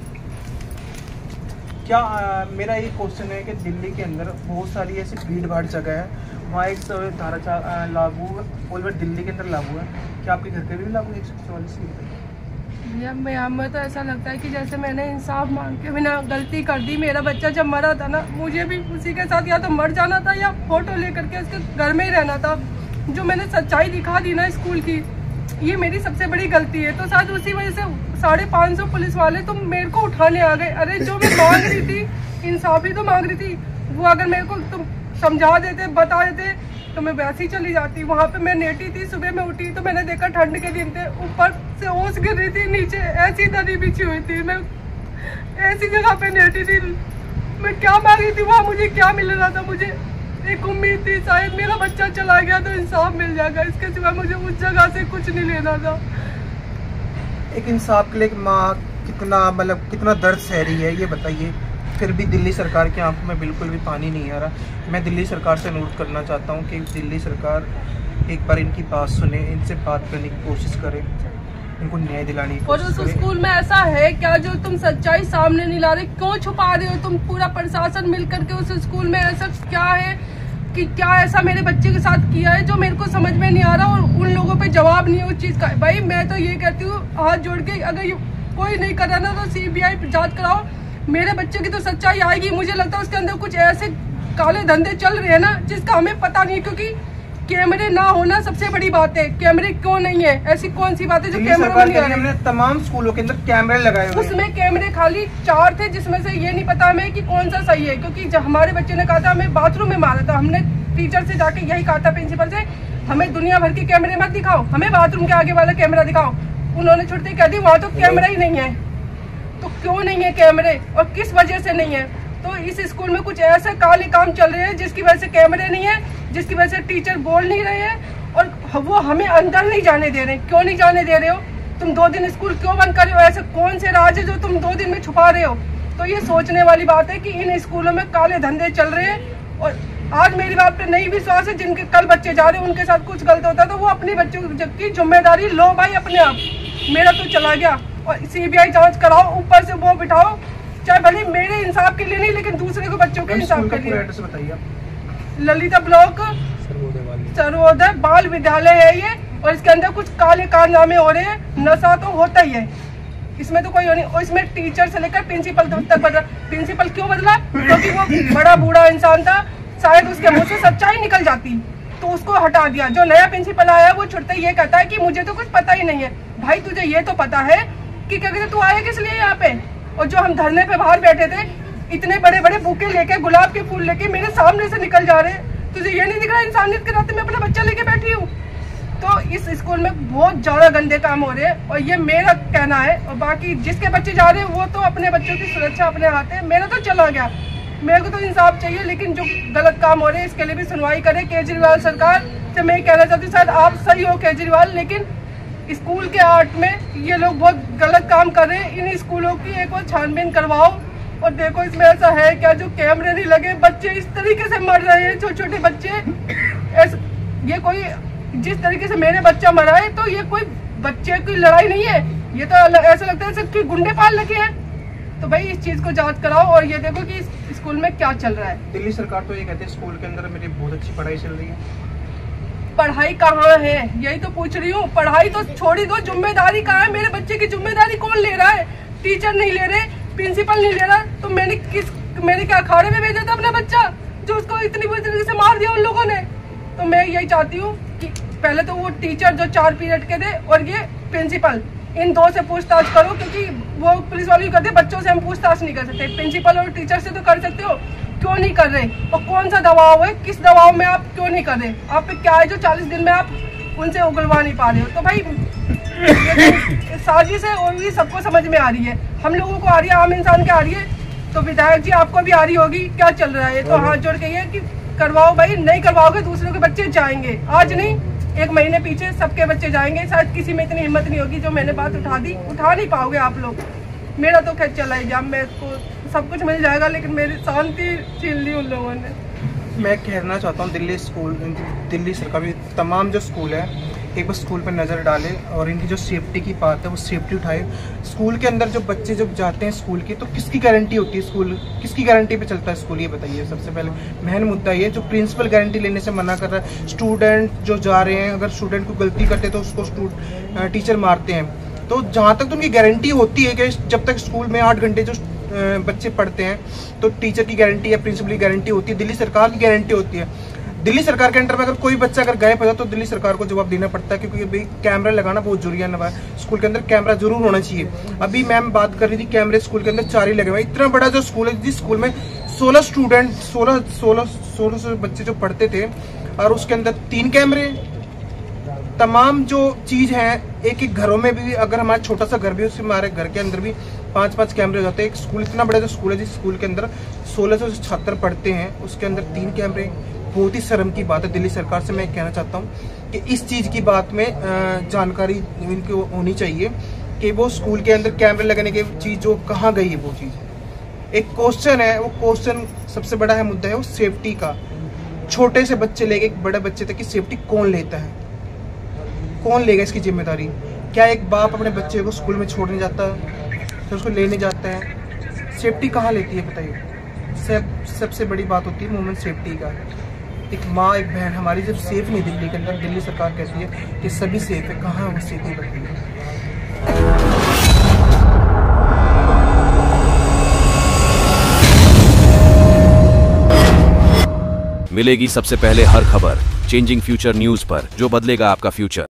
क्या मेरा ये क्वेश्चन है कि दिल्ली के अंदर बहुत सारी ऐसी भीड़ भाड़ जगह है, वहाँ एक धारा लागू ऑल दिल्ली के अंदर लागू है, क्या आपके घर पे भी लागू है 144? हमें तो ऐसा लगता है कि जैसे मैंने इंसाफ मांग के बिना गलती कर दी। मेरा बच्चा जब मरा था ना, मुझे भी उसी के साथ या तो मर जाना था या फोटो लेकर के उसके घर में ही रहना था। जो मैंने सच्चाई दिखा दी ना स्कूल की, ये मेरी सबसे बड़ी गलती है। तो शायद उसी वजह से 550 पुलिस वाले तुम मेरे को उठाने आ गए। अरे जो मैं मांग रही थी, इंसाफ ही तो मांग रही थी, वो अगर मेरे को तुम समझा देते बता देते तो मैं वैसे ही चली जाती। वहाँ पे मैं लेटी थी, सुबह में उठी तो मैंने देखा ठंड के दिन थे, ऊपर से ओस गिर रही थी, नीचे ऐसी दरी बिछी हुई थी, मैं ऐसी जगह पे लेटी थी। मैं क्या मांग रही थी वहाँ, मुझे क्या मिल रहा था? मुझे एक उम्मीद थी शायद मेरा बच्चा चला गया तो इंसाफ मिल जाएगा, इसके सिवा मुझे उस जगह से कुछ नहीं लेना था। एक इंसाफ के लिए माँ कितना मतलब कितना दर्द सह रही है ये बताइए, फिर भी दिल्ली सरकार की आंखों में बिल्कुल भी पानी नहीं आ रहा। मैं दिल्ली सरकार से अनुरोध करना चाहता हूँ कि दिल्ली सरकार एक बार इनकी बात सुने, इनसे बात करने की कोशिश करे, इनको न्याय दिलाने की कोशिश करे। और उस स्कूल में ऐसा है क्या जो तुम सच्चाई सामने नहीं ला रहे? क्यों छुपा रहे हो तुम? पूरा प्रशासन मिल करके उस स्कूल में ऐसा क्या है कि क्या ऐसा मेरे बच्चे के साथ किया है जो मेरे को समझ में नहीं आ रहा, और उन लोगों पे जवाब नहीं है उस चीज़ का। भाई मैं तो ये कहती हूँ हाथ जोड़ के, अगर ये कोई नहीं कर रहा ना तो CBI जांच कराओ। मेरे बच्चे की तो सच्चाई आएगी। मुझे लगता है उसके अंदर कुछ ऐसे काले धंधे चल रहे हैं ना जिसका हमें पता नहीं है, क्योंकि कैमरे ना होना सबसे बड़ी बात है। कैमरे क्यों नहीं है, ऐसी कौन सी बात है जो कैमरे नहीं है? हमने तमाम स्कूलों के अंदर कैमरे लगाए हुए हैं। उसमें कैमरे खाली 4 थे, जिसमें से ये नहीं पता हमें कि कौन सा सही है, क्योंकि जब हमारे बच्चे ने कहा था हमें बाथरूम में मारा था, हमने टीचर से जाके यही कहा था प्रिंसिपल से, हमें दुनिया भर के कैमरे मत दिखाओ, हमें बाथरूम के आगे वाला कैमरा दिखाओ। उन्होंने छुट्टी कह दी, वहाँ तो कैमरा ही नहीं है। तो क्यों नहीं है कैमरे और किस वजह से नहीं है? तो इस स्कूल में कुछ ऐसे काले काम चल रहे हैं जिसकी वजह से कैमरे नहीं है, जिसकी वजह से टीचर बोल नहीं रहे हैं, और वो हमें अंदर नहीं जाने दे रहे। क्यों नहीं जाने दे रहे हो? तुम 2 दिन स्कूल क्यों बंद कर रहे हो? ऐसे कौन से राज है जो तुम 2 दिन में छुपा रहे हो? तो ये सोचने वाली बात है कि इन स्कूलों में काले धंधे चल रहे हैं। और आज मेरी बात पे नहीं विश्वास है, जिनके कल बच्चे जा रहे हैं उनके साथ कुछ गलत होता है तो वो अपने बच्चों की जिम्मेदारी लो भाई अपने आप। मेरा तो चला गया, और CBI जांच कराओ, ऊपर से वो बिठाओ, चाहे भले मेरे इंसाफ के लिए नहीं लेकिन दूसरे को बच्चों के इंसाफ के लिए। एड्रेस बताइए। ललिता ब्लॉक सर्वोदय बाल विद्यालय है ये, और इसके अंदर कुछ काले कारनामे हो रहे हैं। नशा तो होता ही है, इसमें तो कोई नहीं। और इसमें टीचर से लेकर प्रिंसिपल तक बदला। प्रिंसिपल क्यों बदला? क्योंकि वो बड़ा बूढ़ा इंसान था, शायद उसके मुंह से सच्चाई निकल जाती तो उसको हटा दिया। जो नया प्रिंसिपल आया वो छुट्टे ये कहता है कि मुझे तो कुछ पता ही नहीं है। भाई तुझे ये तो पता है कि क्या कहते तू आया किस लिए यहाँ पे? और जो हम धरने पे बाहर बैठे थे, इतने बड़े बड़े बुके लेके, गुलाब के फूल लेके मेरे सामने से निकल जा रहे, तुझे ये नहीं दिख रहा इंसानियत के नाते मैं अपना बच्चा लेके बैठी हूँ? तो इस स्कूल में बहुत ज्यादा गंदे काम हो रहे हैं, और ये मेरा कहना है। और बाकी जिसके बच्चे जा रहे हैं वो तो अपने बच्चों की सुरक्षा अपने हाथ है। मेरा तो चला गया, मेरे को तो इंसाफ चाहिए, लेकिन जो गलत काम हो रहे हैं इसके लिए भी सुनवाई करे केजरीवाल सरकार से। मैं कहना चाहती हूँ शायद आप सही हो केजरीवाल, लेकिन स्कूल के आर्ट में ये लोग बहुत गलत काम कर रहे हैं। इन स्कूलों की एक बार छानबीन करवाओ, और देखो इसमें ऐसा है क्या जो कैमरे नहीं लगे, बच्चे इस तरीके से मर रहे हैं, छोटे छोटे बच्चे। ये कोई जिस तरीके से मेरे बच्चा मरा है तो ये कोई बच्चे की लड़ाई नहीं है, ये तो ऐसा लगता है सबके गुंडे पाल रखे हैं। तो भाई इस चीज को जांच कराओ, और ये देखो कि इस स्कूल में क्या चल रहा है। दिल्ली सरकार तो ये कहते हैं स्कूल के अंदर मेरी बहुत अच्छी पढ़ाई चल रही है। पढ़ाई कहाँ है, यही तो पूछ रही हूँ। पढ़ाई तो छोड़ी दो, जिम्मेदारी कहाँ है? मेरे बच्चे की जिम्मेदारी कौन ले रहा है? टीचर नहीं ले रहे, प्रिंसिपल नहीं ले रहा, तो मैंने क्या अखाड़े में भेजा था अपना बच्चा जो उसको इतनी बुरी तरीके से मार दिया उन लोगों ने? तो मैं यही चाहती हूँ कि पहले तो वो टीचर जो 4 पीरियड के थे, और ये प्रिंसिपल, इन 2 से पूछताछ करो, क्योंकि वो पुलिस वाले कहते बच्चों से हम पूछताछ नहीं कर सकते, प्रिंसिपल और टीचर से तो कर सकते हो। क्यों नहीं कर रहे? और कौन सा दबाव है, किस दबाव में आप क्यों नहीं कर रहे? आप पे क्या है जो 40 दिन में आप उनसे उगलवा नहीं पा रहे हो? तो भाई ये साजिश है, और ये सबको समझ में आ रही है, हम लोगों को आ रही है, आम इंसान के आ रही है, तो विधायक जी आपको भी आ रही होगी क्या चल रहा है। तो हाथ जोड़ के ये कि करवाओ भाई, नहीं करवाओगे दूसरों के बच्चे जाएंगे। आज नहीं, 1 महीने पीछे सबके बच्चे जाएंगे। शायद किसी में इतनी हिम्मत नहीं होगी, जो मैंने बात उठा दी, उठा नहीं पाओगे आप लोग। मेरा तो खैर चला ही गया, मेरे को सब कुछ मिल जाएगा, लेकिन मेरी शांति छीन ली उन लोगों ने। मैं कहना चाहता हूँ दिल्ली सरकार भी तमाम जो स्कूल है एक बार स्कूल पर नज़र डाले, और इनकी जो सेफ्टी की बात है वो सेफ्टी उठाए। स्कूल के अंदर जो बच्चे जब जाते हैं स्कूल की, तो किसकी गारंटी होती है? स्कूल किसकी गारंटी पे चलता है स्कूल, ये बताइए। सबसे पहले मेन मुद्दा ये, जो प्रिंसिपल गारंटी लेने से मना कर रहा है। स्टूडेंट जो जा रहे हैं, अगर स्टूडेंट को गलती करते तो उसको टीचर मारते हैं। तो जहाँ तक तो उनकी गारंटी होती है कि जब तक स्कूल में 8 घंटे जो बच्चे पढ़ते हैं, तो टीचर की गारंटी या प्रिंसिपल की गारंटी होती है, दिल्ली सरकार की गारंटी होती है। दिल्ली सरकार के अंडर में अगर कोई बच्चा अगर गायब हो तो दिल्ली सरकार को जवाब देना पड़ता है, क्योंकि भाई कैमरा लगाना बहुत जरूरी है। स्कूल के अंदर कैमरा जरूर होना चाहिए। अभी मैम बात कर रही थी, कैमरे स्कूल के अंदर 4 ही लगे हुए। इतना बड़ा जो स्कूल है, जिस स्कूल में 16 स्टूडेंट 16 बच्चे जो पढ़ते थे, और उसके अंदर 3 कैमरे। तमाम जो चीज है, एक एक घरों में भी, अगर हमारा छोटा सा घर भी, उसमें हमारे घर के अंदर भी 5-5 कैमरे हो जाते हैं। एक स्कूल इतना बड़ा जो स्कूल है, जिस स्कूल के अंदर 1600 छात्र पढ़ते हैं, उसके अंदर 3 कैमरे, बहुत ही शर्म की बात है। दिल्ली सरकार से मैं कहना चाहता हूँ कि इस चीज की बात में जानकारी इनको होनी चाहिए कि वो स्कूल के अंदर कैमरे लगाने की चीज जो कहाँ गई है वो चीज। एक क्वेश्चन है, वो क्वेश्चन सबसे बड़ा है मुद्दा है वो सेफ्टी का। छोटे से बच्चे लेके एक बड़े बच्चे तक की सेफ्टी कौन लेता है? कौन लेगा इसकी जिम्मेदारी? क्या एक बाप अपने बच्चे को स्कूल में छोड़ने जाता है, फिर उसको लेने जाता है? सेफ्टी कहाँ लेती है बताइए? सबसे बड़ी बात होती है वुमेन सेफ्टी का। एक माँ एक बहन हमारी जब सेफ नहीं दिल्ली के अंदर, दिल्ली सरकार कहती है कि सभी सेफ है, कहाँ वो स्थिति बन रही है। मिलेगी सबसे पहले हर खबर चेंजिंग फ्यूचर न्यूज पर, जो बदलेगा आपका फ्यूचर।